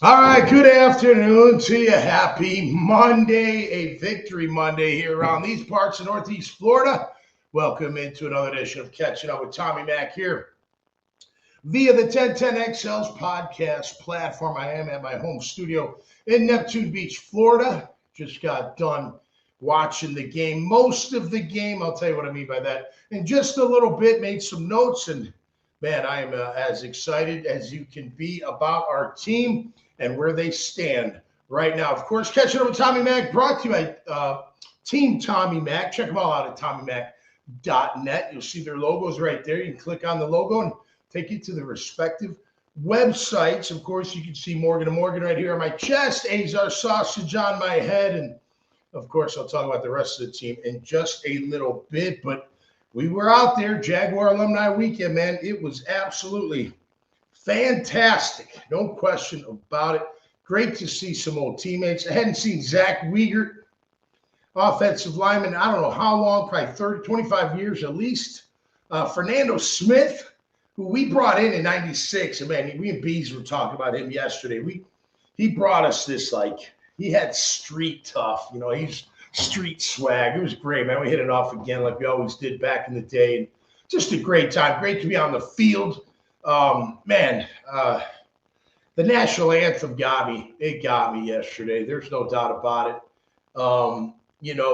All right, good afternoon to you. Happy Monday, a victory Monday here around these parts of Northeast Florida. Welcome into another edition of Catching Up with Tommy Mack here via the 1010XL's podcast platform. I am at my home studio in Neptune Beach, Florida. Just got done watching the game, most of the game. I'll tell you what I mean by that. In just a little bit, made some notes, and man, I am as excited as you can be about our team and where they stand right now. Of course, Catching Up with Tommy Mack brought to you by Team Tommy Mack. Check them all out at TommyMack.net. You'll see their logos right there. You can click on the logo and take you to the respective websites. Of course, you can see Morgan & Morgan right here on my chest, Azar sausage on my head, and of course, I'll talk about the rest of the team in just a little bit. But we were out there, Jaguar Alumni Weekend, man. It was absolutely fantastic. No question about it. Great to see some old teammates. I hadn't seen Zach Wiegert, offensive lineman, I don't know how long, probably 30, 25 years at least. Fernando Smith, who we brought in 96. And man, we and Bees were talking about him yesterday. He brought us this, like, he had street tough. He's street swag. It was great, man. We hit it off again like we always did back in the day. And just a great time. Great to be on the field. The national anthem got me. It got me yesterday. There's no doubt about it.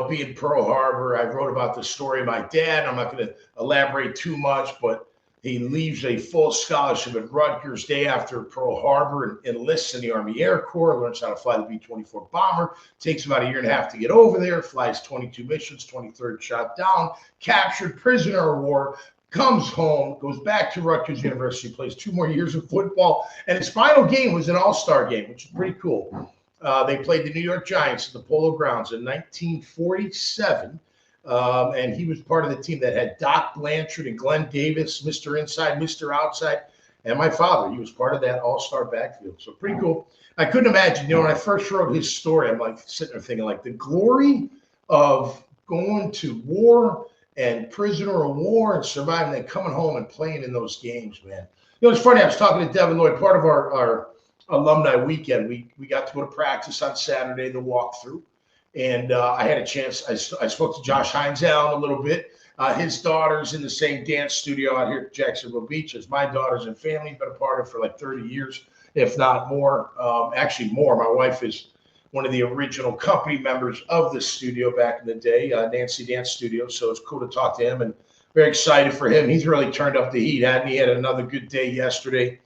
Being Pearl Harbor, I wrote about the story of my dad. I'm not going to elaborate too much, but he leaves a full scholarship at Rutgers day after Pearl Harbor and enlists in the Army Air Corps, learns how to fly the B-24 bomber, takes about a year and a half to get over there, flies 22 missions, 23rd shot down, captured, prisoner of war, comes home, goes back to Rutgers University, plays 2 more years of football, and his final game was an all-star game, which is pretty cool. They played the New York Giants at the Polo Grounds in 1947. And he was part of the team that had Doc Blanchard and Glenn Davis, Mr. Inside, Mr. Outside, and my father. He was part of that all-star backfield. So pretty cool. I couldn't imagine, when I first wrote his story, I'm like sitting there thinking like the glory of going to war and prisoner of war and surviving, then coming home and playing in those games, man. It's funny. I was talking to Devin Lloyd, part of our alumni weekend. We got to go to practice on Saturday, the walkthrough. And I had a chance. I spoke to Josh Hines Allen a little bit. His daughter's in the same dance studio out here at Jacksonville Beach as my daughters and family. Been a part of for like 30 years, if not more. Actually, more. My wife is one of the original company members of the studio back in the day, Nancy Dance Studio. So it's cool to talk to him and very excited for him. He's really turned up the heat, hadn't he? Had another good day yesterday.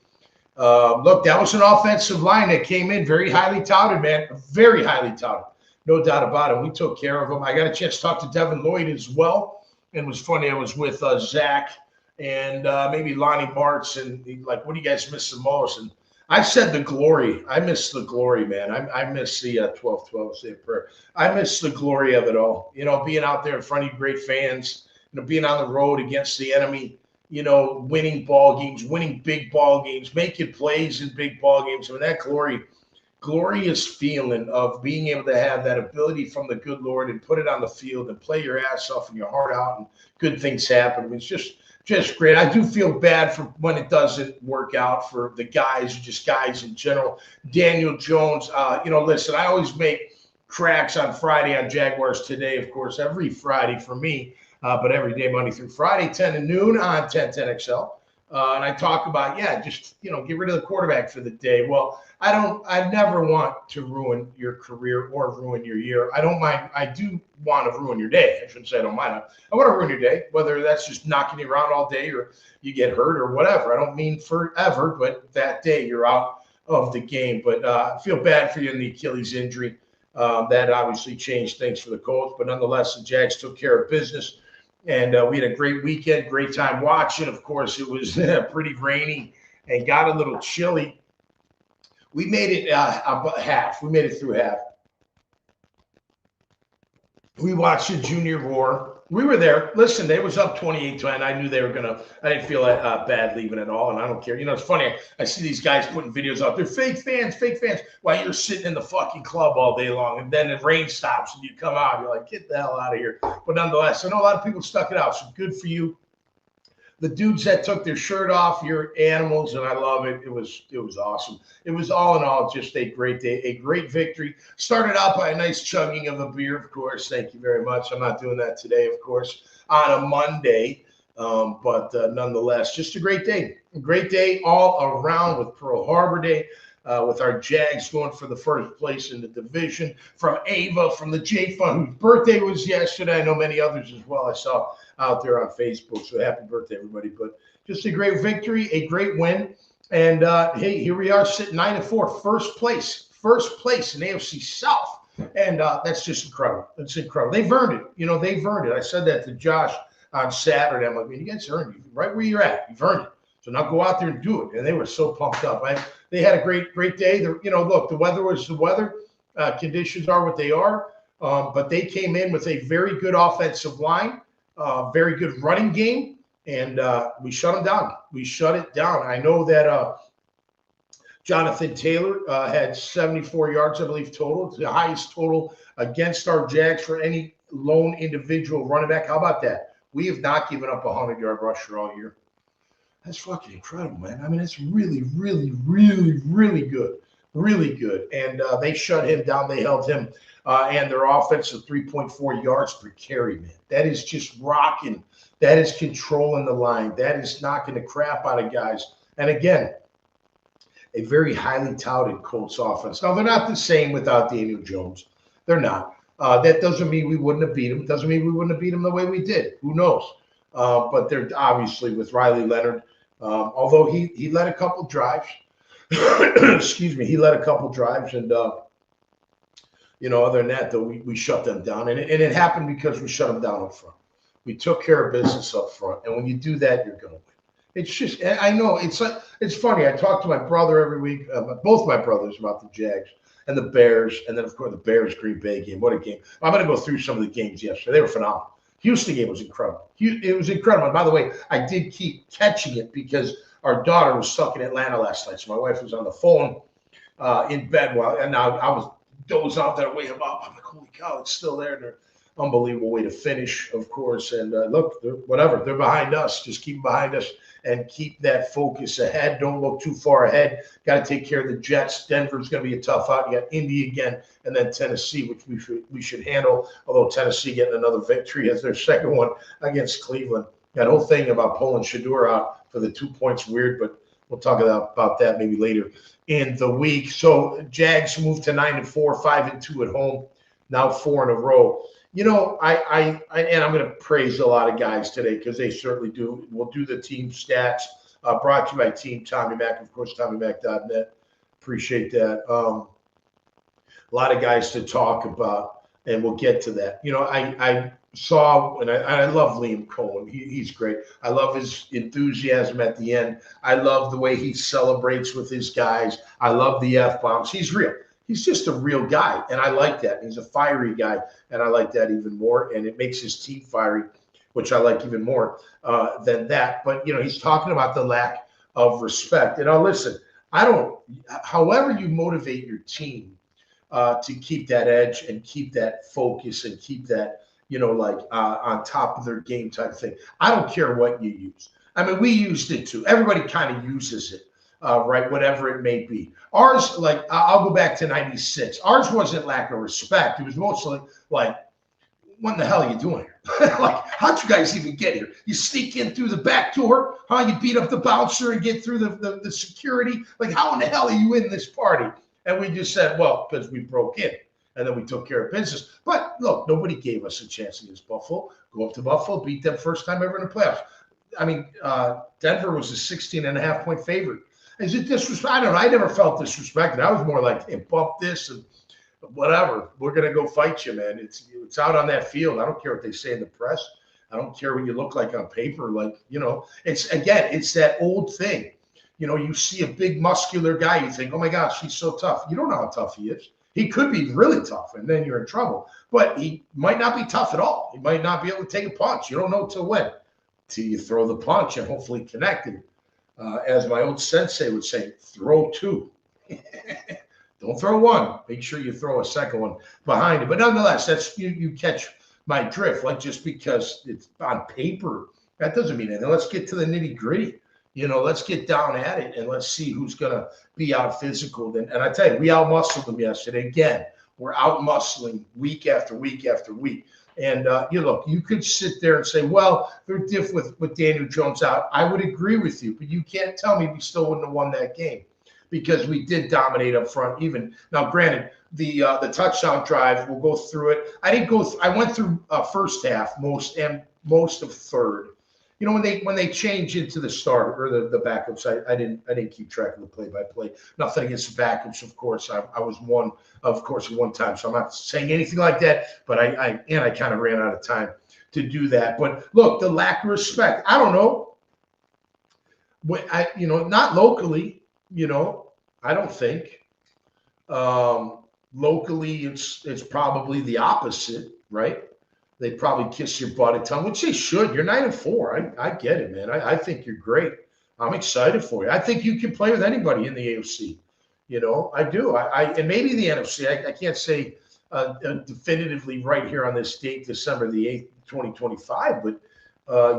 Look, that was an offensive line that came in very highly touted, man. Very highly touted. No doubt about it. We took care of him. I got a chance to talk to Devin Lloyd as well. And it was funny. I was with Zach and maybe Lonnie Martz. And he's like, what do you guys miss the most? And I said the glory. I miss the glory, man. I miss the 12-12 say a prayer. I miss the glory of it all. Being out there in front of great fans, being on the road against the enemy, winning ball games, winning big ball games, making plays in big ball games. I mean, that glorious feeling of being able to have that ability from the good Lord and put it on the field and play your ass off and your heart out and good things happen. I mean, it's just great. I do feel bad for when it doesn't work out for the guys, just guys in general. Daniel Jones, listen, I always make cracks on Friday on Jaguars Today, of course, every Friday for me, but every day, Monday through Friday, 10 to noon on 1010XL. And I talk about, just, get rid of the quarterback for the day. Well, I never want to ruin your career or ruin your year. I don't mind. I do want to ruin your day. I shouldn't say I don't mind. I want to ruin your day, whether that's just knocking you around all day or you get hurt or whatever. I don't mean forever, but that day you're out of the game. But I feel bad for you in the Achilles injury. That obviously changed things for the Colts. But nonetheless, the Jags took care of business. And we had a great weekend, great time watching. Of course, it was pretty rainy and got a little chilly. We made it about half. We made it through half. We watched the junior war. We were there. Listen, they was up 28-10. I knew they were going to – I didn't feel bad leaving at all, and I don't care. It's funny. I see these guys putting videos out. They're fake fans while you're sitting in the fucking club all day long, and then the rain stops, and you come out. You're like, get the hell out of here. But nonetheless, I know a lot of people stuck it out, so good for you. the dudes that took their shirt off, you're animals, and I love it. It was awesome. It was all in all just a great day, a great victory. Started out by a nice chugging of a beer, of course. Thank you very much. I'm not doing that today, of course, on a Monday, but nonetheless, just a great day. A great day all around with Pearl Harbor Day. With our Jags going for the first place in the division, from Ava, from the J Fund, whose birthday was yesterday. I know many others as well. I saw out there on Facebook. So happy birthday, everybody. But just a great victory, a great win. And hey, here we are sitting 9-4, first place in AFC South. And that's just incredible. It's incredible. They've earned it. You know, they've earned it. I said that to Josh on Saturday. I'm like, man, you guys earned it. Right where you're at. You've earned it. So now go out there and do it. And they were so pumped up. They had a great day. You know, look, the weather was the weather. Conditions are what they are. But they came in with a very good offensive line, very good running game, and we shut them down. We shut it down. I know that Jonathan Taylor had 74 yards, I believe, total. It's the highest total against our Jags for any lone individual running back. How about that? We have not given up a 100-yard rusher all year. That's fucking incredible, man. I mean, it's really, really, really, really good. Really good. And they shut him down. They held him and their offense of 3.4 yards per carry, man. That is just rocking. That is controlling the line. That is knocking the crap out of guys. And again, a very highly touted Colts offense. Now, they're not the same without Daniel Jones. They're not. That doesn't mean we wouldn't have beat him. It doesn't mean we wouldn't have beat him the way we did. Who knows? But they're obviously with Riley Leonard. Although he led a couple drives, excuse me, he led a couple drives, and you know, other than that, though, we shut them down, and it happened because we shut them down up front. We took care of business up front, and when you do that, you're going to win. It's just, I know it's funny. I talk to my brother every week, both my brothers, about the Jags and the Bears, and then of course the Bears Green Bay game. What a game! I'm going to go through some of the games yesterday. They were phenomenal. Houston game was incredible. It was incredible. And by the way, I did keep catching it because our daughter was stuck in Atlanta last night. So my wife was on the phone in bed and I was dozing out there to wake him up. I'm like, holy cow, it's still there. They're unbelievable way to finish, of course. And look, they're behind us. Just keep them behind us and keep that focus ahead. Don't look too far ahead. Got to take care of the Jets. Denver's going to be a tough out. You got Indy again, and then Tennessee, which we should handle. Although Tennessee getting another victory as their second one against Cleveland. That whole thing about pulling Shedeur out for the 2 points, weird, but we'll talk about that maybe later in the week. So Jags moved to 9-4, 5-2 at home, now 4 in a row. You know, and I'm going to praise a lot of guys today because they certainly do. We'll do the team stats. Brought to you by Team Tommy Mac, of course, TommyMac.net. Appreciate that. A lot of guys to talk about, and we'll get to that. You know, I saw, and I love Liam Cohen. He's great. I love his enthusiasm at the end. I love the way he celebrates with his guys. I love the F-bombs. He's real. He's just a real guy, and I like that. He's a fiery guy, and I like that even more, and it makes his team fiery, which I like even more than that. But, you know, he's talking about the lack of respect. And now, listen, however you motivate your team to keep that edge and keep that focus and keep that, you know, like on top of their game type of thing, I don't care what you use. I mean, we used it too. Everybody kind of uses it. Right, whatever it may be. Ours, like, I'll go back to 96. Ours wasn't lack of respect. It was mostly like, what in the hell are you doing here? Like, how'd you guys even get here? You sneak in through the back door, huh? You beat up the bouncer and get through the security. Like, how in the hell are you in this party? And we just said, well, because we broke in. And then we took care of business. But, look, nobody gave us a chance against Buffalo. Go up to Buffalo, beat them first time ever in the playoffs. I mean, Denver was a 16.5-point favorite. Is it disrespect? I don't know. I never felt disrespected. I was more like, hey, bump this and whatever. We're going to go fight you, man. It's out on that field. I don't care what they say in the press. I don't care what you look like on paper. Like, you know, it's that old thing. You know, you see a big muscular guy, you think, oh my gosh, he's so tough. You don't know how tough he is. He could be really tough, and then you're in trouble. But he might not be tough at all. He might not be able to take a punch. You don't know till when. Till you throw the punch and hopefully connect it. As my old sensei would say, throw two. Don't throw one. Make sure you throw a second one behind it. But nonetheless, that's you catch my drift. Like, just because it's on paper That doesn't mean anything. Let's get to the nitty gritty. Let's get down at it and let's see who's going to be out physical. And I tell you, we out-muscled them yesterday. Again, we're out-muscling week after week after week. And, you could sit there and say, well, they're diff with Daniel Jones out. I would agree with you, but you can't tell me we still wouldn't have won that game because we did dominate up front even. Now, granted, the touchdown drive, we'll go through it. I went through first half most of third. When they change into the starter or the backups, I didn't keep track of the play-by-play. Nothing against the backups, of course. I was one, of course, at one time, so I'm not saying anything like that. But I kind of ran out of time to do that. But look, the lack of respect. I don't know. Not locally. I don't think. Locally, it's probably the opposite, right? They probably kiss your butt a ton, which they should. You're 9-4. I get it, man. I think you're great. I'm excited for you. I think you can play with anybody in the AFC. I do. And maybe the NFC. I can't say definitively right here on this date, December the 8th, 2025. But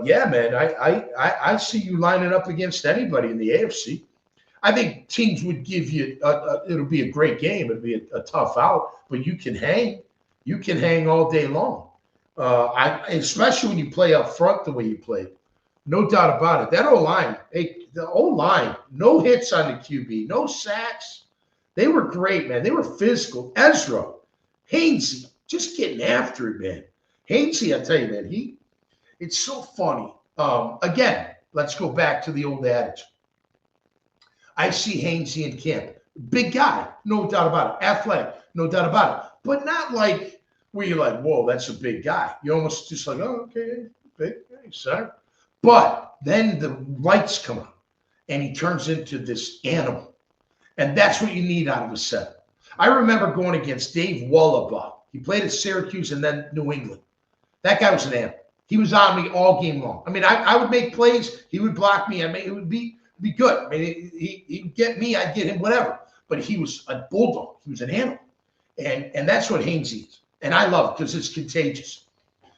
yeah, man, I see you lining up against anybody in the AFC. I think teams would give you. It'll be a great game. It'll be a tough out, but you can hang. You can hang all day long. Especially when you play up front the way you played. No doubt about it. That O-line, the O-line, no hits on the QB, no sacks. They were great, man. They were physical. Ezra, Hainsey, just getting after it, man. Hainsey, I tell you, man, it's so funny. Again, let's go back to the old adage. I see Hainsey in camp. Big guy, no doubt about it. Athletic, no doubt about it. But not like where you're like, whoa, that's a big guy. You're almost just like, oh, okay, big guy, center. But then the lights come on, and he turns into this animal. And that's what you need out of a center. I remember going against Dave Wallabaugh. He played at Syracuse and then New England. That guy was an animal. He was on me all game long. I mean, I would make plays. He would block me. It would be good. I mean, he'd get me. I'd get him, whatever. But he was a bulldog. He was an animal. And that's what Hainsey is. And I love it because it's contagious.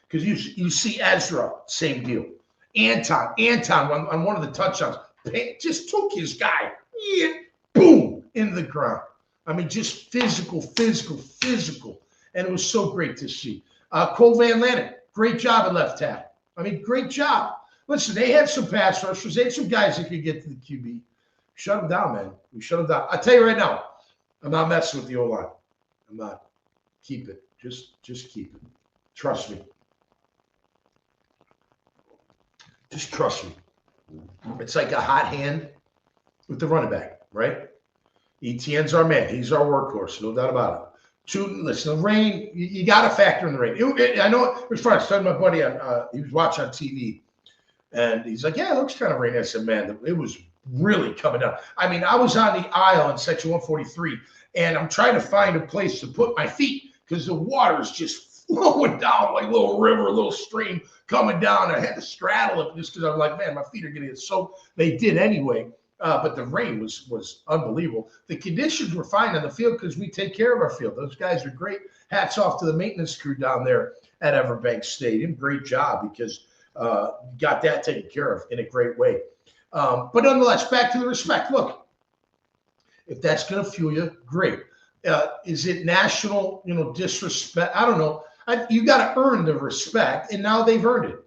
Because you see Ezra, same deal. Anton on one of the touchdowns, just took his guy, boom, into the ground. I mean, just physical. And it was so great to see. Cole Van Lannon, great job at left tackle. I mean, great job. Listen, they had some pass rushers. They had some guys that could get to the QB. Shut them down, man. We shut them down. I tell you right now, I'm not messing with the O-line. I'm not. Keep it. Just keep it. Trust me. Just trust me. It's like a hot hand with the running back, right? Etienne's our man. He's our workhorse, no doubt about it. Listen, the rain, you got to factor in the rain. I know it was fun. I was talking to my buddy, he was watching on TV, and he's like, yeah, it looks kind of rainy. I said, man, it was really coming down. I mean, I was on the aisle in section 143, and I'm trying to find a place to put my feet because the water is just flowing down like a little river, a little stream coming down. I had to straddle it just because I was like, man, my feet are going to get soaked. They did anyway. But the rain was unbelievable. The conditions were fine on the field because we take care of our field. Those guys are great. Hats off to the maintenance crew down there at Everbank Stadium. Great job because got that taken care of in a great way. But nonetheless, back to the respect. Look, if that's going to fuel you, great. Is it national, disrespect? I don't know. You got to earn the respect, and now they've earned it.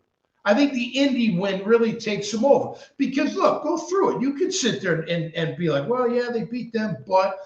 I think the Indy win really takes them over because, look, go through it. You could sit there and be like, well, yeah, they beat them, but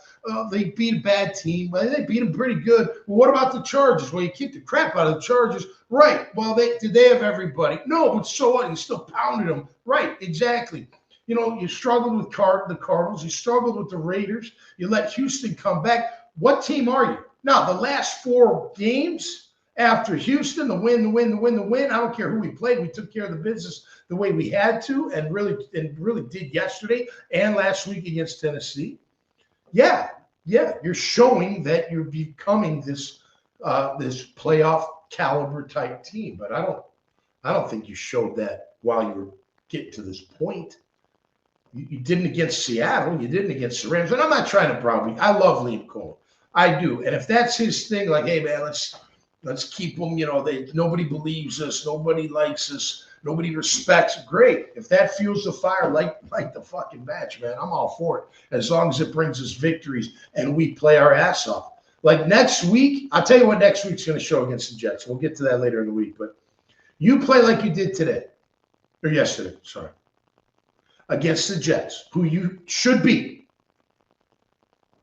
they beat a bad team. Well, they beat them pretty good. Well, what about the Chargers? Well, you kicked the crap out of the Chargers. Right. Well, did they have everybody? No, but so what? You still pounded them. Right, exactly. You struggled with the Cardinals. You struggled with the Raiders. You let Houston come back. What team are you? Now, the last 4 games after Houston, the win. I don't care who we played. We took care of the business the way we had to and really did yesterday and last week against Tennessee. Yeah, you're showing that you're becoming this playoff caliber type team. But I don't think you showed that while you were getting to this point. You didn't against Seattle. You didn't against the Rams. And I'm not trying to browbeat. I love Liam Cohen. I do. And if that's his thing, like, hey, man, let's keep them, nobody believes us. Nobody likes us. Nobody respects. Great. If that fuels the fire, like the fucking match, man, I'm all for it. As long as it brings us victories and we play our ass off. Like next week, I'll tell you what next week's going to show against the Jets. We'll get to that later in the week. But you play like you did today, or yesterday, sorry, against the Jets, who you should beat.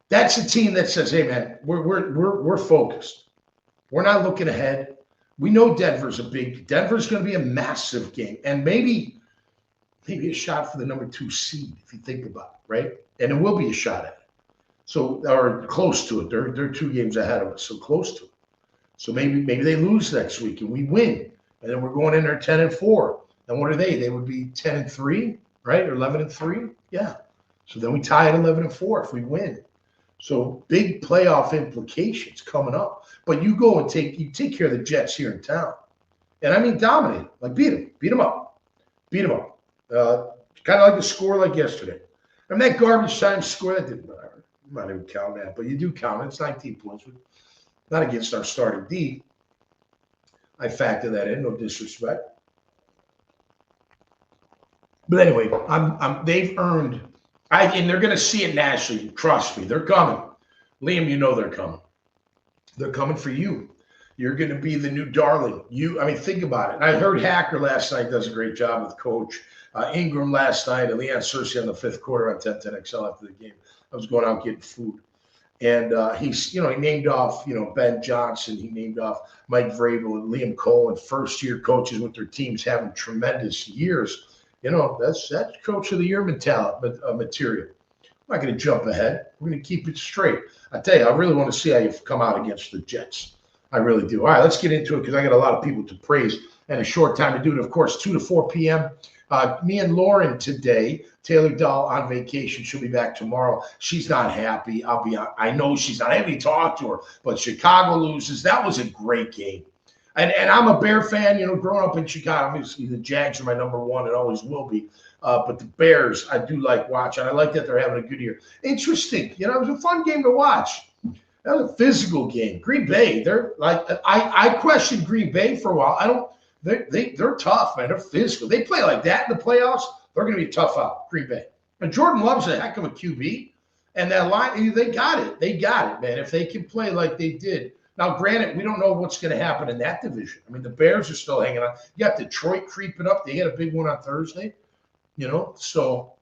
That's a team that says, hey, man, we're focused. We're not looking ahead. We know Denver's going to be a massive game, and maybe a shot for the number 2 seed, if you think about it, right? And it will be a shot at it. So, or close to it. They're 2 games ahead of us, so close to it. So maybe they lose next week and we win, and then we're going in there 10-4. And what are they? They would be 10-3, right? Or 11-3, yeah. So then we tie at 11-4 if we win. So big playoff implications coming up. But you go and take care of the Jets here in town, and I mean dominate, like beat them up. Kind of like a score like yesterday. I mean that garbage time score that didn't matter. I'm not even counting that, but you do count it. It's 19 points, but not against our starting D. I factor that in, no disrespect. But anyway, they've earned. And they're going to see it nationally. Trust me, they're coming. Liam, you know they're coming. They're coming for you. You're going to be the new darling. Think about it. And I heard Hacker last night does a great job with Coach Ingram last night, and Leon Searcy on the 5th quarter on 1010XL after the game. I was going out getting food. And he named off, Ben Johnson. He named off Mike Vrabel and Liam Cohen, first-year coaches with their teams having tremendous years. That's Coach of the Year material. I'm not going to jump ahead. We're going to keep it straight. I tell you, I really want to see how you come out against the Jets. I really do. All right, let's get into it because I got a lot of people to praise and a short time to do it. Of course, 2 to 4 p.m. Me and Lauren today. Taylor Dahl on vacation. She'll be back tomorrow. She's not happy. I know she's not happy to talk to her, but Chicago loses. That was a great game. And I'm a Bear fan, growing up in Chicago. Obviously, the Jags are my number 1 and always will be. But the Bears, I do like watching. I like that they're having a good year. Interesting. It was a fun game to watch. That was a physical game. Green Bay, they're like, I questioned Green Bay for a while. They're tough, man. They're physical. They play like that in the playoffs. They're going to be tough out, Green Bay. And Jordan Love's a heck of a QB. And that line, they got it. They got it, man. If they can play like they did. Now, granted, we don't know what's going to happen in that division. I mean, the Bears are still hanging on. You got Detroit creeping up. They had a big one on Thursday, So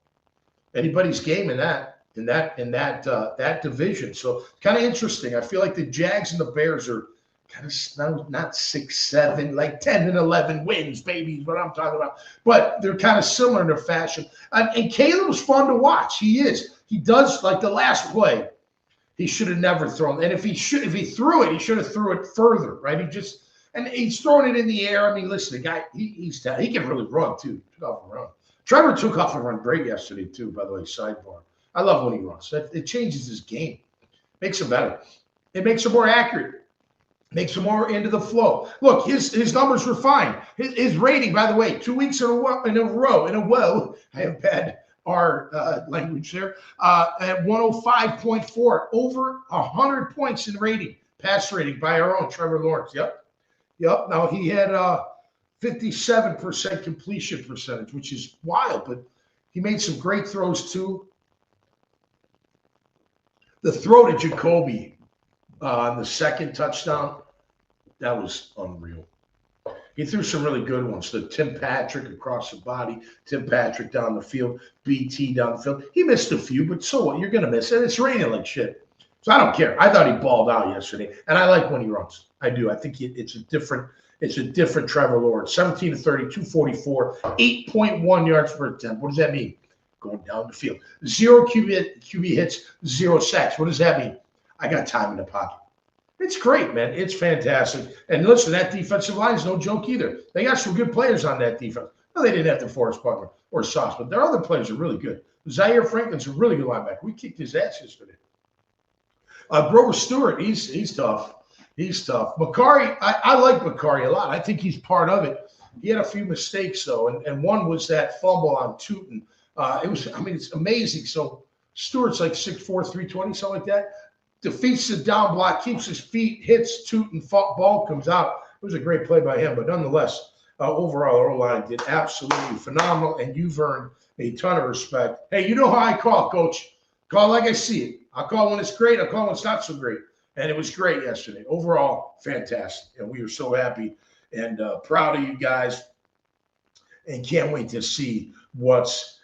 anybody's game in that division. So kind of interesting. I feel like the Jags and the Bears are kind of not 6-7, like 10 and 11 wins, baby, is what I'm talking about. But they're kind of similar in their fashion. And Caleb was fun to watch. He is. He does, like the last play. He should have never thrown. And if he threw it, he should have threw it further, right? He's throwing it in the air. I mean, listen, the guy, he can really run too. Took off and run. Trevor took off and run great yesterday too, by the way, sidebar. I love when he runs. It changes his game. Makes him better. It makes him more accurate. Makes him more into the flow. Look, his numbers were fine. His rating, by the way, 2 weeks in a row. I have bad R language there, at 105.4, over 100 points in rating, pass rating by our own Trevor Lawrence. Yep. Now he had 57% completion percentage, which is wild, but he made some great throws too. The throw to Jacoby on the second touchdown, that was unreal. He threw some really good ones. The Tim Patrick across the body, Tim Patrick down the field, BT down the field. He missed a few, but so what? You're going to miss it. It's raining like shit. So I don't care. I thought he balled out yesterday, and I like when he runs. I do. I think it's a different Trevor Lawrence. 17 to 30, 244, 8.1 yards per attempt. What does that mean? Going down the field. 0 QB hits, 0 sacks. What does that mean? I got time in the pocket. It's great, man. It's fantastic. And listen, that defensive line is no joke either. They got some good players on that defense. No, they didn't have the Forrest Buckner or Sauce, but their other players are really good. Zaire Franklin's a really good linebacker. We kicked his ass yesterday. Grover Stewart, he's tough. He's tough. Macari, I like Macari a lot. I think he's part of it. He had a few mistakes, though, and one was that fumble on Tootin. It's amazing. So Stewart's like 6'4", 320, something like that. Defeats the down block, keeps his feet, hits Tootin, ball comes out. It was a great play by him, but nonetheless, overall, our O-line did absolutely phenomenal, and you've earned a ton of respect. Hey, you know how I call, Coach. Call like I see it. I'll call when it's great. I'll call when it's not so great. And it was great yesterday. Overall, fantastic. And we were so happy and proud of you guys, and can't wait to see what's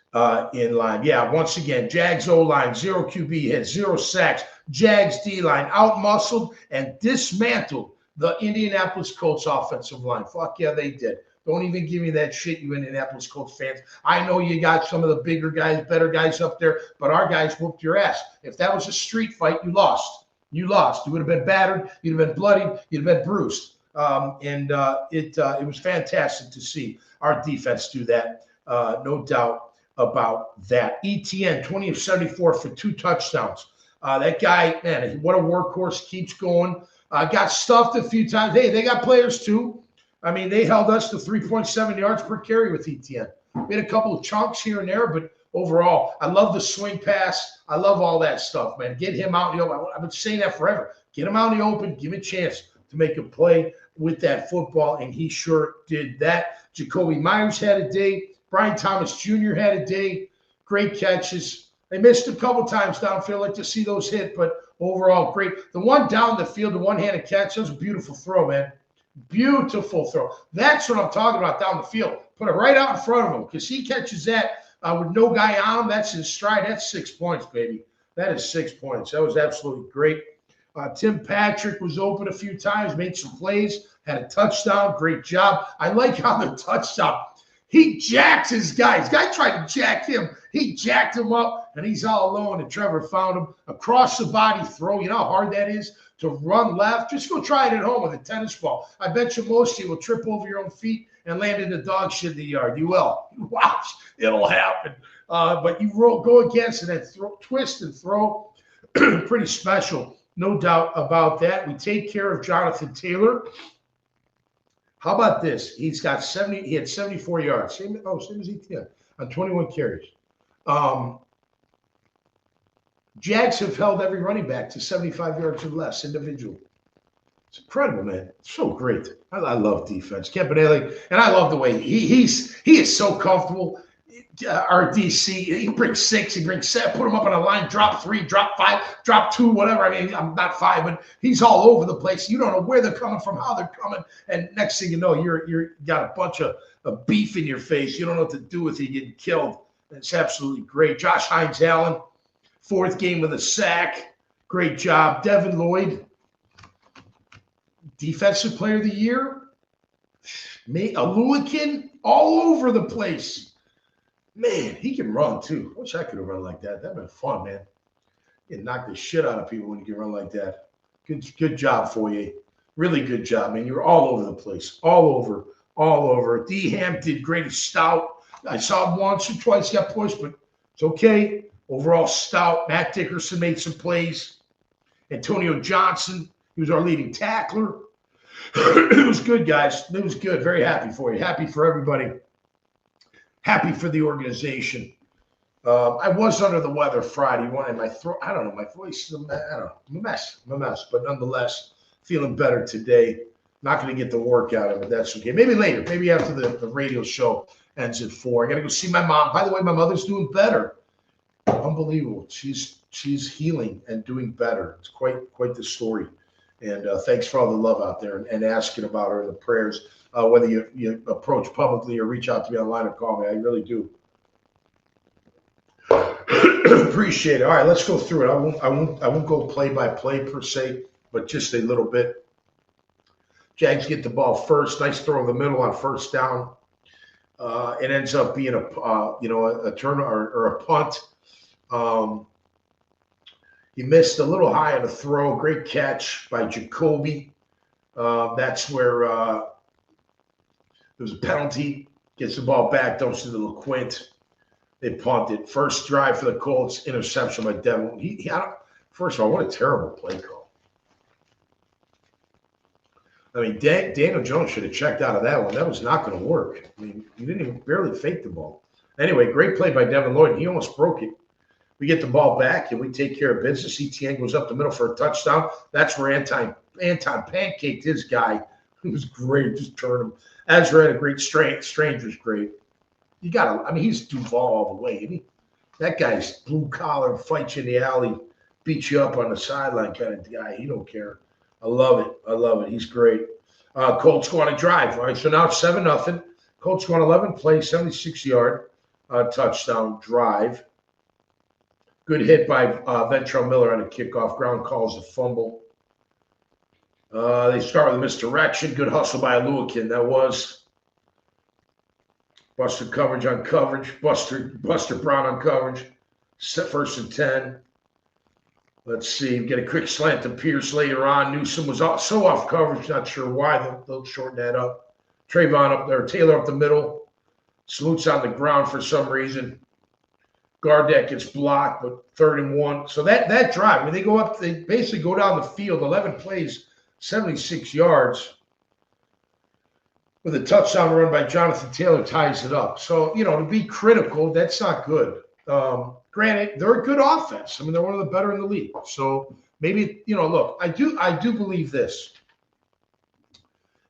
in line. Yeah, once again, Jags O-line, 0 QB hits, 0 sacks. Jags D-line out-muscled and dismantled the Indianapolis Colts offensive line. Fuck yeah, they did. Don't even give me that shit, you Indianapolis Colts fans. I know you got some of the bigger guys, better guys up there, but our guys whooped your ass. If that was a street fight, you lost. You lost. You would have been battered. You'd have been bloodied. You'd have been bruised. It was fantastic to see our defense do that. No doubt about that. ETN, 20 of 74 for 2 touchdowns. That guy, man, what a workhorse, keeps going. Got stuffed a few times. Hey, they got players too. I mean, they held us to 3.7 yards per carry with ETN. We had a couple of chunks here and there, but overall, I love the swing pass. I love all that stuff, man. Get him out in the open. I've been saying that forever. Get him out in the open. Give him a chance to make a play with that football, and he sure did that. Jacoby Myers had a day. Brian Thomas Jr. had a day. Great catches. They missed a couple times downfield. Like to see those hit, but overall, great. The one down the field, the one-handed catch, that was a beautiful throw, man. Beautiful throw. That's what I'm talking about down the field. Put it right out in front of him because he catches that with no guy on him. That's his stride. That's 6 points, baby. That is 6 points. That was absolutely great. Tim Patrick was open a few times, made some plays, had a touchdown. Great job. I like how the touchdown, he jacked his guy. His guy tried to jack him. He jacked him up, and he's all alone, and Trevor found him. Across the body throw. You know how hard that is to run left? Just go try it at home with a tennis ball. I bet you most of you will trip over your own feet and land in the dog shit in the yard. You will. Watch. It'll happen. But you go against it and twist and throw. Pretty special. No doubt about that. We take care of Jonathan Taylor. How about this? He had 74 yards. Same as ETN on 21 carries. Jags have held every running back to 75 yards or less individual. It's incredible, man. It's so great. I love defense. Campanelli, and I love the way he is so comfortable. Our DC, he brings 6, he brings 7, put him up on a line, drop 3, drop 5, drop 2, whatever. I mean, I'm not 5, but he's all over the place. You don't know where they're coming from, how they're coming, and next thing you know, you're got a bunch of beef in your face. You don't know what to do with it. You're getting killed. It's absolutely great. Josh Hines-Allen, 4th game with a sack. Great job. Devin Lloyd, Defensive Player of the Year. Alulikin, all over the place. Man, he can run too. I wish I could have run like that. That'd been fun, man. You can knock the shit out of people when you can run like that. Good job for you. Really good job, man. You were all over the place. All over. D-Ham did great. Stout. I saw him once or twice, got pushed, but it's okay. Overall stout. Matt Dickerson made some plays. Antonio Johnson, he was our leading tackler. It was good, guys. It was good. Very happy for you. Happy for everybody. Happy for the organization. I was under the weather Friday. And my throat, I don't know, my voice, I'm a mess. But nonetheless, feeling better today. Not going to get the workout of it. That's okay. Maybe later. Maybe after the radio show ends at 4. I got to go see my mom. By the way, my mother's doing better. Unbelievable. She's healing and doing better. It's quite the story. And thanks for all the love out there and asking about her and the prayers. Whether you approach publicly or reach out to me online or call me, I really do. Appreciate it. All right, let's go through it. I won't go play by play per se, but just a little bit. Jags get the ball first. Nice throw in the middle on first down. It ends up being a turn or a punt. He missed a little high on the throw. Great catch by Jacoby. That's where there was a penalty. Gets the ball back. Don't see the LeQuint. They punted. First drive for the Colts. Interception by Devin. First of all, what a terrible play call. I mean, Daniel Jones should have checked out of that one. That was not going to work. I mean, he didn't even barely fake the ball. Anyway, great play by Devin Lloyd. He almost broke it. We get the ball back, and we take care of business. ETN goes up the middle for a touchdown. That's where Anton pancaked his guy. It was great. Just turned him. Ezra had a great strength. Stranger's great. You got to, I mean, he's Duval all the way. Isn't he? That guy's blue collar, fights you in the alley, beats you up on the sideline kind of guy. He don't care. I love it. I love it. He's great. Colts go on a drive. All right, so now it's 7-0. Colts go on 11 plays, 76-yard touchdown drive. Good hit by Ventrell Miller on a kickoff. Ground calls a fumble. They start with a misdirection. Good hustle by Aluakin. That was Buster coverage on coverage. Buster Brown on coverage. First and 10. Let's see. We get a quick slant to Pierce later on. Newsom was so off coverage. Not sure why. They'll shorten that up. Trayvon up there. Taylor up the middle. Salutes on the ground for some reason. Gardeck gets blocked, but 3rd and 1. So that drive, when they go up, they basically go down the field, 11 plays, 76 yards. With a touchdown run by Jonathan Taylor ties it up. So, to be critical, that's not good. Granted, they're a good offense. I mean, they're one of the better in the league. So maybe, look, I do believe this.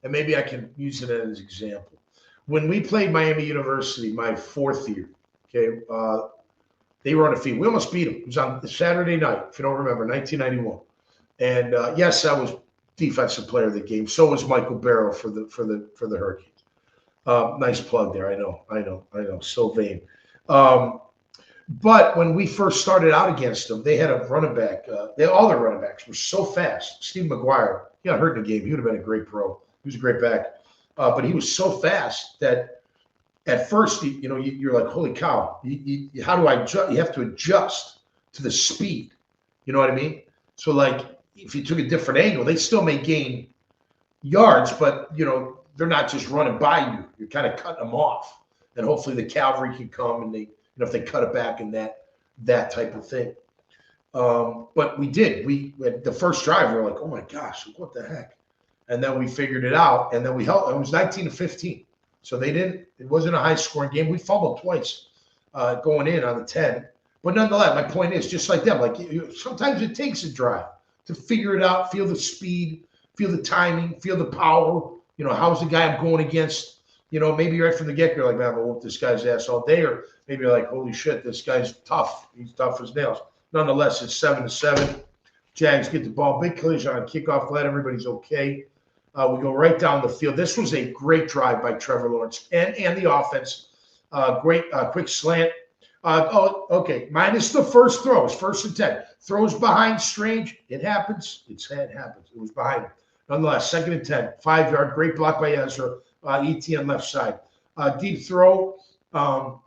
And maybe I can use it as an example. When we played Miami University, my 4th year, okay, they were on the field. We almost beat them. It was on Saturday night, if you don't remember, 1991. And yes, I was defensive player of the game. So was Michael Barrow for the Hurricanes. Nice plug there. I know. So vain. But when we first started out against them, they had a running back. All their running backs were so fast. Steve McGuire, he got hurt in the game. He would have been a great pro. He was a great back. But he was so fast that at first, you're like, holy cow, how do I adjust? You have to adjust to the speed. You know what I mean? So, like, if you took a different angle, they still may gain yards, but, they're not just running by you. You're kind of cutting them off. And hopefully the cavalry can come and if they cut it back and that type of thing. But we did. At the first drive, we were like, oh, my gosh, what the heck? And then we figured it out, and then we held. It was 19-15. So it wasn't a high-scoring game. We fumbled twice going in on the 10. But nonetheless, my point is, just like them, like sometimes it takes a drive to figure it out, feel the speed, feel the timing, feel the power. How's the guy I'm going against? Maybe right from the get-go, you're like, man, I'm going to whoop this guy's ass all day. Or maybe you're like, holy shit, this guy's tough. He's tough as nails. Nonetheless, it's 7-7. Jags get the ball. Big collision on kickoff. Glad everybody's okay. We go right down the field. This was a great drive by Trevor Lawrence and the offense. Great quick slant. Okay. Minus the first throw. It's 1st and 10. Throws behind Strange. It happens. It happens. It was behind him. Nonetheless, 2nd and 10. 5-yard. Great block by Ezra. ETN left side. Deep throw down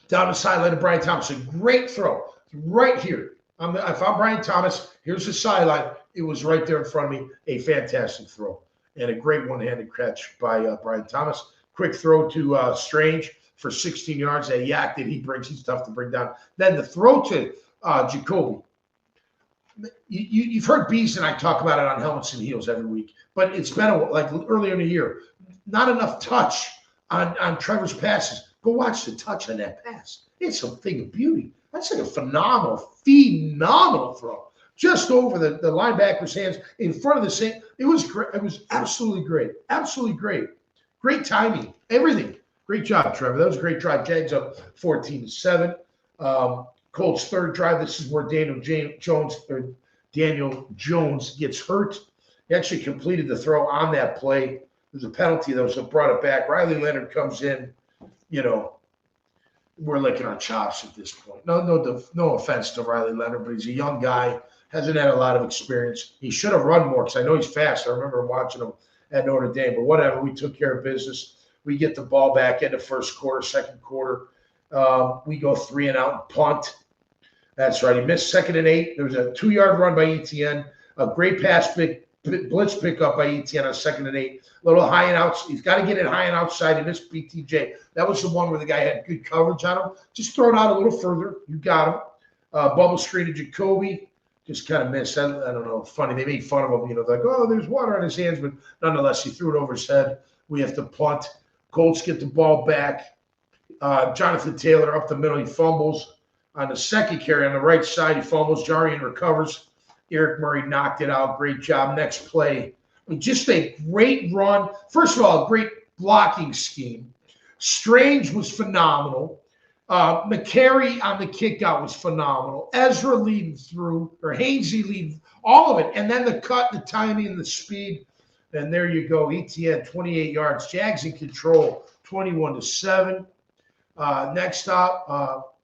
the sideline to Brian Thomas. A great throw right here. If I'm Brian Thomas, here's the sideline. It was right there in front of me. A fantastic throw and a great one-handed catch by Brian Thomas. Quick throw to Strange for 16 yards. That yak that he brings, he's tough to bring down. Then the throw to Jacoby. You've heard Bees and I talk about it on Helmets and Heels every week, but it's been like earlier in the year. Not enough touch on Trevor's passes. Go watch the touch on that pass. It's a thing of beauty. That's like a phenomenal throw. Just over the linebacker's hands in front of the same. It was great. It was absolutely great. Absolutely great. Great timing. Everything. Great job, Trevor. That was a great drive. Jags up 14-7. Colts' 3rd drive. This is where Daniel Jones gets hurt. He actually completed the throw on that play. There's a penalty, though, so brought it back. Riley Leonard comes in. We're licking our chops at this point. No offense to Riley Leonard, but he's a young guy. Hasn't had a lot of experience. He should have run more because I know he's fast. I remember watching him at Notre Dame. But whatever, we took care of business. We get the ball back in the first quarter, second quarter. We go 3 and out and punt. That's right. He missed 2nd and 8. There was a 2-yard run by ETN. A great pass, blitz pickup by ETN on 2nd and 8. A little high and out. He's got to get it high and outside. And this BTJ. That was the one where the guy had good coverage on him. Just throw it out a little further. You got him. Bubble screen to Jacoby. Just kind of missed. I don't know. Funny. They made fun of him. Like, oh, there's water on his hands. But nonetheless, he threw it over his head. We have to punt. Colts get the ball back. Jonathan Taylor up the middle. He fumbles. On the second carry on the right side, he fumbles. Jarian recovers. Eric Murray knocked it out. Great job. Next play. Just a great run. First of all, great blocking scheme. Strange was phenomenal. McCary on the kickout was phenomenal. Ezra leading through, or Hainsey leading, all of it. And then the cut, the timing, and the speed. And there you go. ETN, 28 yards. Jags in control, 21-7. Next up,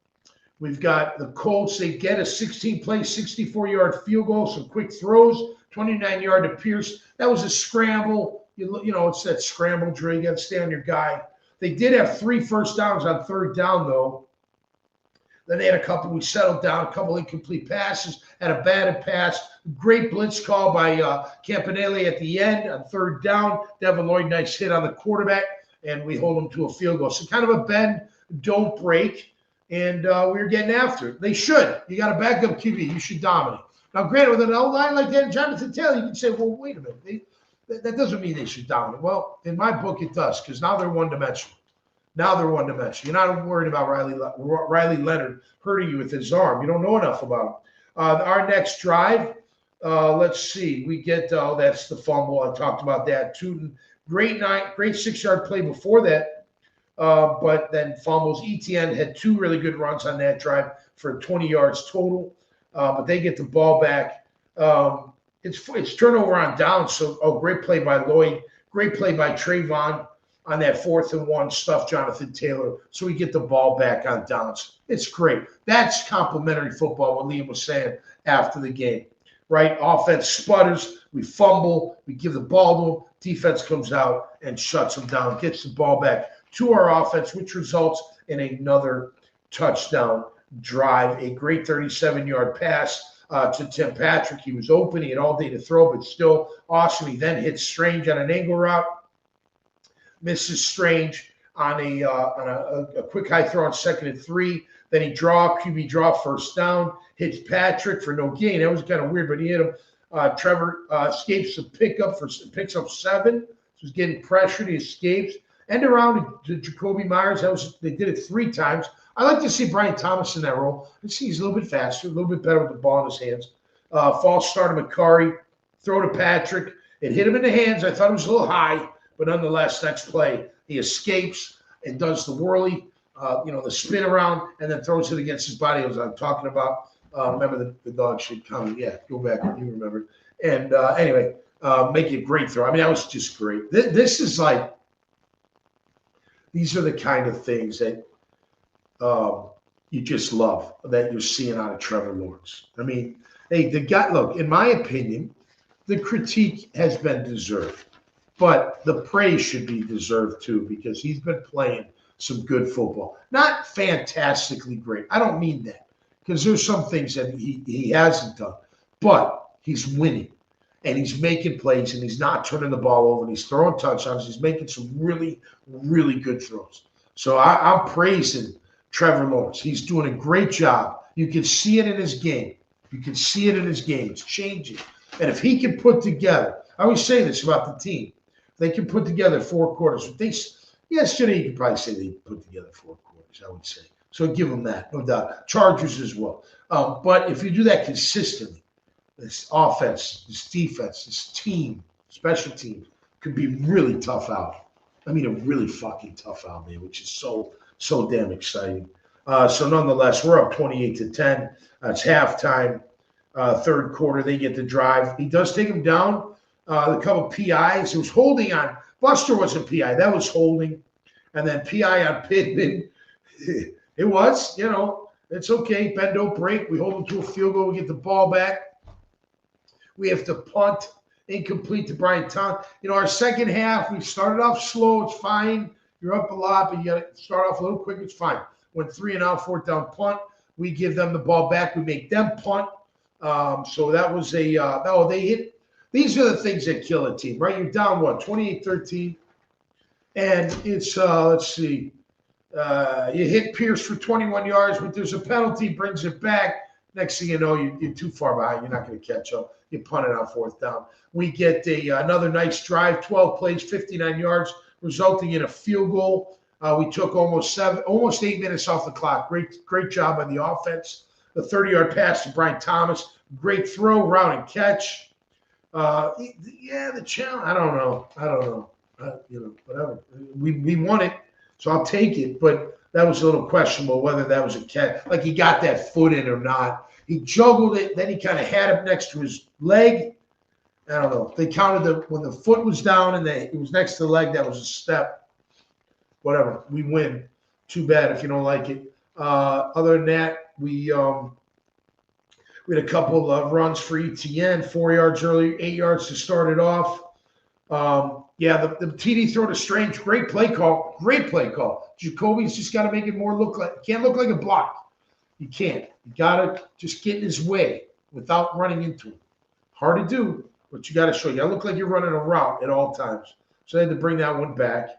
we've got the Colts. They get a 16-play, 64-yard field goal, some quick throws, 29-yard to Pierce. That was a scramble. You know, it's that scramble drill. You got to stay on your guy. They did have 3 first downs on third down, though. Then they had a couple. We settled down, a couple incomplete passes, had a batted pass. Great blitz call by Campanelli at the end on third down. Devin Lloyd, nice hit on the quarterback, and we hold them to a field goal. So kind of a bend, don't break, and we were getting after it. They should. You got a backup QB. You should dominate. Now, granted, with an O-line like that, Jonathan Taylor, you can say, well, wait a minute. That doesn't mean they should dominate. Well, in my book, it does, because now they're one-dimensional. You're not worried about Riley Leonard hurting you with his arm. You don't know enough about him. Our next drive, let's see. We get, that's the fumble. I talked about that. Tootin, great 6-yard play before that, but then fumbles. ETN had 2 really good runs on that drive for 20 yards total, but they get the ball back. It's turnover on downs, so great play by Lloyd. Great play by Trayvon on that 4th and 1 stuff, Jonathan Taylor. So we get the ball back on downs. It's great. That's complimentary football, what Liam was saying after the game, right? Offense sputters, we fumble, we give the ball to them, defense comes out and shuts them down, gets the ball back to our offense, which results in another touchdown drive, a great 37-yard pass to Tim Patrick. He was open, he had all day to throw, but still awesome. He then hits Strange on an angle route, misses Strange on a quick high throw on 2nd and 3. Then he QB draw, first down, hits Patrick for no gain. That was kind of weird, but he hit him. Trevor escapes the picks up 7. So he's getting pressured. He escapes. End around to Jacoby Myers. They did it 3 times. I like to see Brian Thomas in that role. I see he's a little bit faster, a little bit better with the ball in his hands. False start to McCary, throw to Patrick. It hit him in the hands. I thought it was a little high, but nonetheless, next play, he escapes and does the whirly, the spin around, and then throws it against his body, as I'm talking about. Remember the dog shit coming. Yeah, go back. You remember. And anyway, making a great throw. I mean, that was just great. This is like, these are the kind of things that you just love that you're seeing out of Trevor Lawrence. I mean, hey, the guy, look, in my opinion, the critique has been deserved, but the praise should be deserved too, because he's been playing some good football. Not fantastically great. I don't mean that, because there's some things that he hasn't done, but he's winning and he's making plays and he's not turning the ball over and he's throwing touchdowns. He's making some really, really good throws. So I'm praising Trevor Lawrence. He's doing a great job. You can see it in his game. It's changing. And if he can put together, I always say this about the team, they can put together 4 quarters. Yesterday, you could probably say they put together 4 quarters, I would say. So give them that, no doubt. Chargers as well. But if you do that consistently, this offense, this defense, this team, special teams, could be really tough out. I mean, a really fucking tough out, man, which is so damn exciting. So nonetheless, we're up 28-10. It's halftime, 3rd quarter. They get the drive. He does take him down. A couple PIs. It was holding on. Buster wasn't PI. That was holding. And then PI on Pittman. It was, it's okay. Bend, don't break. We hold them to a field goal. We get the ball back. We have to punt. Incomplete to Brian Thomas. Our second half, we started off slow. It's fine. You're up a lot, but you got to start off a little quick. It's fine. Went 3 and out, 4th down punt. We give them the ball back. We make them punt. So that was they hit. These are the things that kill a team, right? You're down, 28-13. And it's, let's see. You hit Pierce for 21 yards, but there's a penalty, brings it back. Next thing you know, you're too far behind. You're not going to catch up. You punt it on 4th down. We get another nice drive, 12 plays, 59 yards, resulting in a field goal. We took almost 8 minutes off the clock. Great job on the offense. The 30-yard pass to Brian Thomas. Great throw, route and catch. The challenge. I don't know. Whatever. We won it, so I'll take it. But that was a little questionable whether that was a catch. Like he got that foot in or not. He juggled it, then he kind of had it next to his leg. I don't know. They counted when the foot was down and it was next to the leg. That was a step. Whatever. We win. Too bad if you don't like it. Other than that, we had a couple of runs for ETN, 4 yards early, 8 yards to start it off. The TD throw to Strange, great play call. Great play call. Jacoby's just got to make it more can't look like a block. You can't. You got to just get in his way without running into him. Hard to do, but you got to show. You got to look like you're running a route at all times. So they had to bring that one back.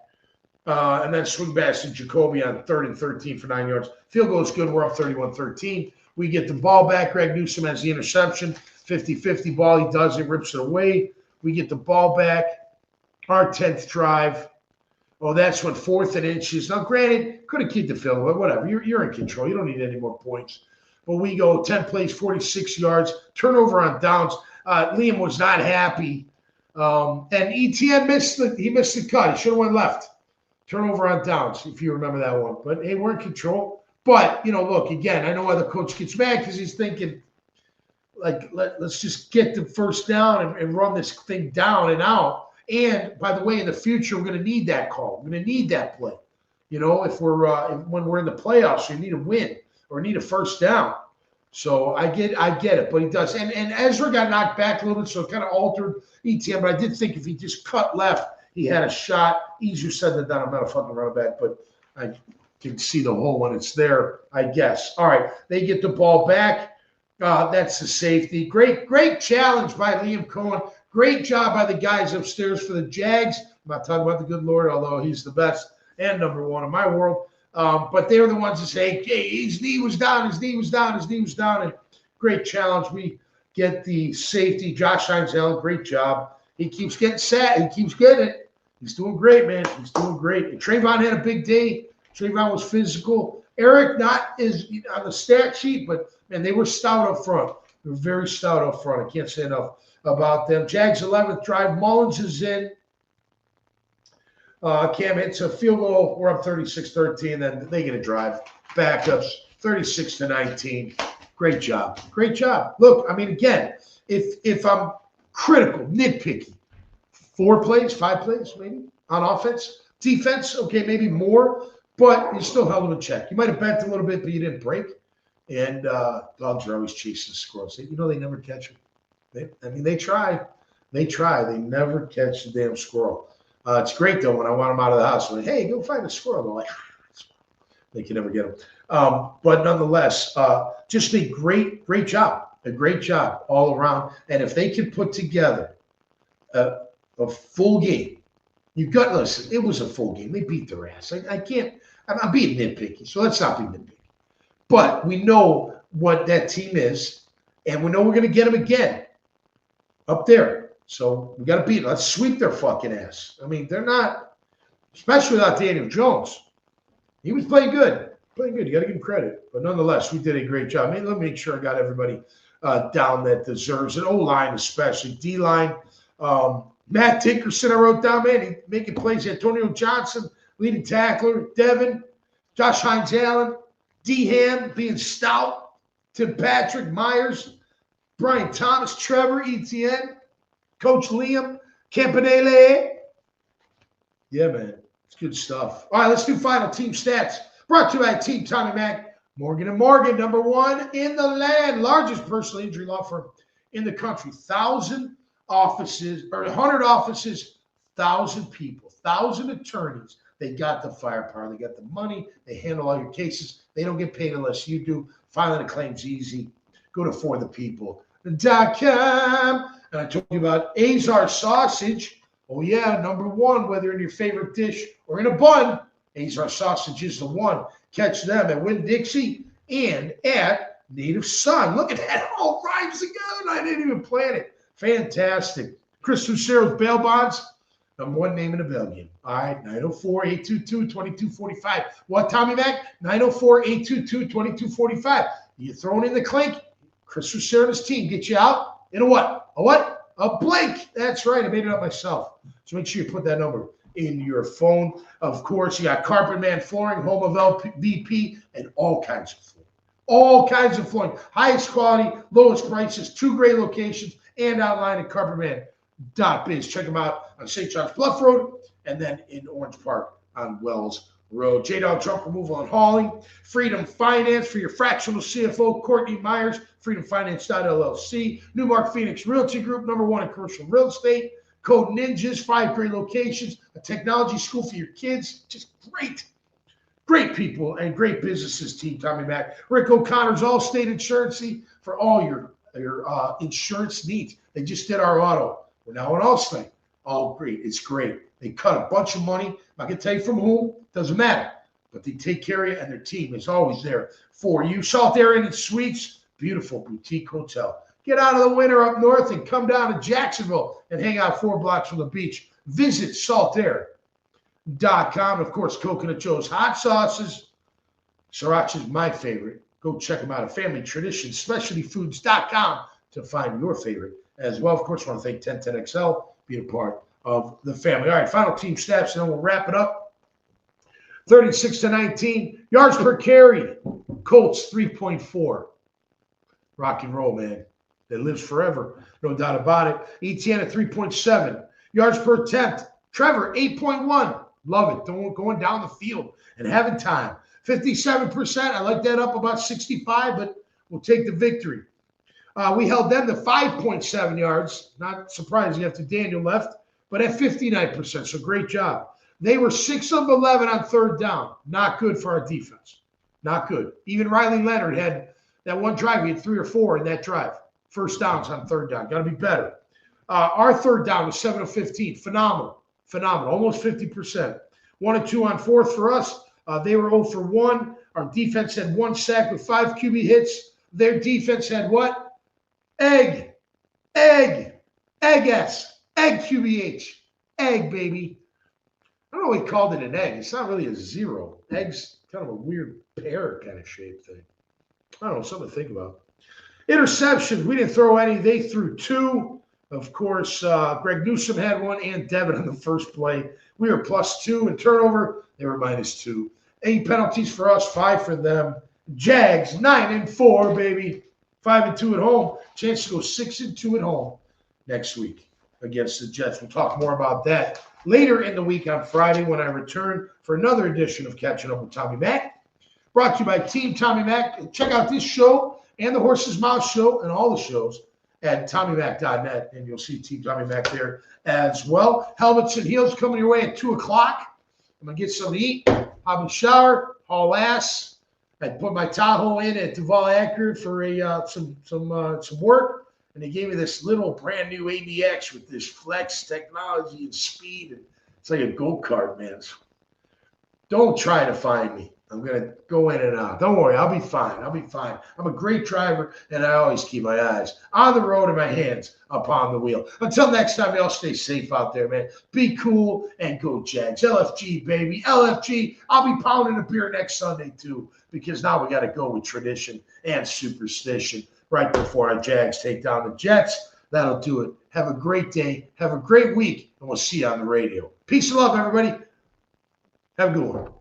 And then swing back to Jacoby on 3rd and 13 for 9 yards. Field goal is good. We're up 31-13. We get the ball back. Greg Newsome has the interception. 50-50 ball. He does it, rips it away. We get the ball back. Our 10th drive. Oh, that's when 4th and inches. Now, granted, could have kept the field, but whatever. You're in control. You don't need any more points. But we go 10 plays, 46 yards. Turnover on downs. Liam was not happy. And ETN missed the cut. He should have went left. Turnover on downs, if you remember that one. But, hey, we're in control. But, look, again, I know why the coach gets mad because he's thinking, like, let's just get the first down and run this thing down and out. And, by the way, in the future, we're going to need that call. We're going to need that play. If we're when we're in the playoffs, we need a win or need a first down. So I get it, but he does. And Ezra got knocked back a little bit, so it kind of altered ETN. But I did think if he just cut left, he had a shot. Easier said than done. I'm not a fucking running back, but I can see the hole when it's there, I guess. All right, they get the ball back. That's the safety. Great challenge by Liam Cohen. Great job by the guys upstairs for the Jags. I'm not talking about the good Lord, although he's the best and number one in my world. But they're the ones that say, hey, his knee was down. And great challenge. We get the safety. Josh Heinzel, great job. He keeps getting set. He keeps getting it. He's doing great, man. He's doing great. And Trayvon had a big day. Trayvon was physical. Eric, not is on the stat sheet, but, man, they were stout up front. They were very stout up front. I can't say enough about them. Jags 11th drive. Mullins is in. Cam hits a field goal. We're up 36-13. Then they get a drive. Backups 36-19. Great job. Look, I mean, again, if I'm critical, nitpicky, 4 plays, 5 plays, maybe on offense, defense, okay, maybe more, but you still held them in check. You might have bent a little bit, but you didn't break. And dogs are always chasing squirrels. They never catch them. They try. They never catch the damn squirrel. It's great, though, when I want them out of the house. I'm like, hey, go find a squirrel. They're like, they can never get them. But nonetheless, just a great job. A great job all around. And if they can put together a full game, listen, it was a full game. They beat their ass. I'm being nitpicky, so let's not be nitpicky. But we know what that team is, and we know we're going to get them again up there. So we got to beat them. Let's sweep their fucking ass. I mean, they're not, especially without Daniel Jones. He was playing good. You got to give him credit. But nonetheless, we did a great job. I mean, let me make sure I got everybody down that deserves it. O-line especially. D-line. Matt Tinkerson, I wrote down, man. He making plays. Antonio Johnson, leading tackler. Devin. Josh Hines-Allen. D-Ham being stout. Tim Patrick. Myers. Brian Thomas. Trevor. ETN. Coach Liam. Campanile. Yeah, man. It's good stuff. All right, let's do final team stats. Brought to you by Team Tommy Mac. Morgan & Morgan, number 1 in the land. Largest personal injury law firm in the country. 1,000 offices, or 100 offices, 1,000 people, 1,000 attorneys. They got the firepower. They got the money. They handle all your cases. They don't get paid unless you do. Filing a claim's easy. Go to forthepeople.com. And I told you about Azar sausage. Oh, yeah, number 1, whether in your favorite dish or in a bun, Azar sausage is the one. Catch them at Winn-Dixie and at Native Son. Look at that. All rhymes together. I didn't even plan it. Fantastic. Chris Lucero's bail bonds. Number 1 name in the bail game. All right, 904-822-2245. What, Tommy Mac? 904-822-2245. You throwing in the clink? Chris Lucero and his team get you out in a what? A blink. That's right. I made it up myself. So make sure you put that number in your phone. Of course, you got Carpet Man Flooring, home of LVP, and all kinds of flooring. All kinds of flooring. Highest quality, lowest prices, 2 great locations, and online at carpetman.biz. Check them out on St. John's Bluff Road and then in Orange Park on Wells Road. J-Dog Junk Removal and Hauling. Freedom Finance for your fractional CFO, Courtney Myers, freedomfinance.llc. Newmark Phoenix Realty Group, #1 in commercial real estate. Code Ninjas, 5 great locations, a technology school for your kids. Just great people and great businesses, Team Tommy Mac. Rick O'Connor's Allstate Insurance for all your insurance needs. They just did our auto. We're now on Allstate. Oh, great. It's great. They cut a bunch of money. I'm not going to tell you from whom. Doesn't matter. But they take care of you, and their team is always there for you. Salt Air Inn and Suites, beautiful boutique hotel. Get out of the winter up north and come down to Jacksonville and hang out 4 blocks from the beach. Visit saltair.com. Of course, Coconut Joe's hot sauces. Sriracha is my favorite. Go check them out at Family Tradition, specialtyfoods.com to find your favorite as well. Of course, I want to thank 1010XL being a part of the family. All right, final team stats, and then we'll wrap it up. 36-19, yards per carry. Colts 3.4. Rock and roll, man. That lives forever, no doubt about it. ETN at 3.7. Yards per attempt. Trevor, 8.1. Love it. Going down the field and having time. 57%. I like that, up about 65, but we'll take the victory. We held them to 5.7 yards. Not surprising after Daniel left, but at 59%. So great job. They were 6 of 11 on 3rd down. Not good for our defense. Not good. Even Riley Leonard had that one drive. He had 3 or 4 in that drive. First downs on 3rd down. Got to be better. Our 3rd down was 7 of 15. Phenomenal. Almost 50%. 1 and 2 on 4th for us. They were 0 for 1. Our defense had 1 sack with 5 QB hits. Their defense had what? Egg QBH. Egg, baby. I don't know why he called it an egg. It's not really a 0. Egg's kind of a weird pear kind of shape thing. I don't know, something to think about. Interceptions, we didn't throw any. They threw 2. Of course, Greg Newsome had 1 and Devin on the first play. We were +2 in turnover. They were -2. 8 penalties for us, 5 for them. Jags, 9-4, baby. 5-2 at home. Chance to go 6-2 at home next week against the Jets. We'll talk more about that later in the week on Friday when I return for another edition of Catching Up with Tommy Mac. Brought to you by Team Tommy Mac. Check out this show and the Horse's Mouth show and all the shows at TommyMac.net, and you'll see Team Tommy Mac there as well. Helmets and Heels coming your way at 2 o'clock. I'm going to get something to eat, hop in the shower, haul ass. I put my Tahoe in at Duval Acura for some work, and they gave me this little brand new ABX with this flex technology and speed. And it's like a go-kart, man. Don't try to find me. I'm going to go in and out. Don't worry. I'll be fine. I'm a great driver, and I always keep my eyes on the road and my hands upon the wheel. Until next time, y'all stay safe out there, man. Be cool and go Jags. LFG, baby. LFG. I'll be pounding a beer next Sunday, too, because now we got to go with tradition and superstition right before our Jags take down the Jets. That'll do it. Have a great day. Have a great week, and we'll see you on the radio. Peace and love, everybody. Have a good one.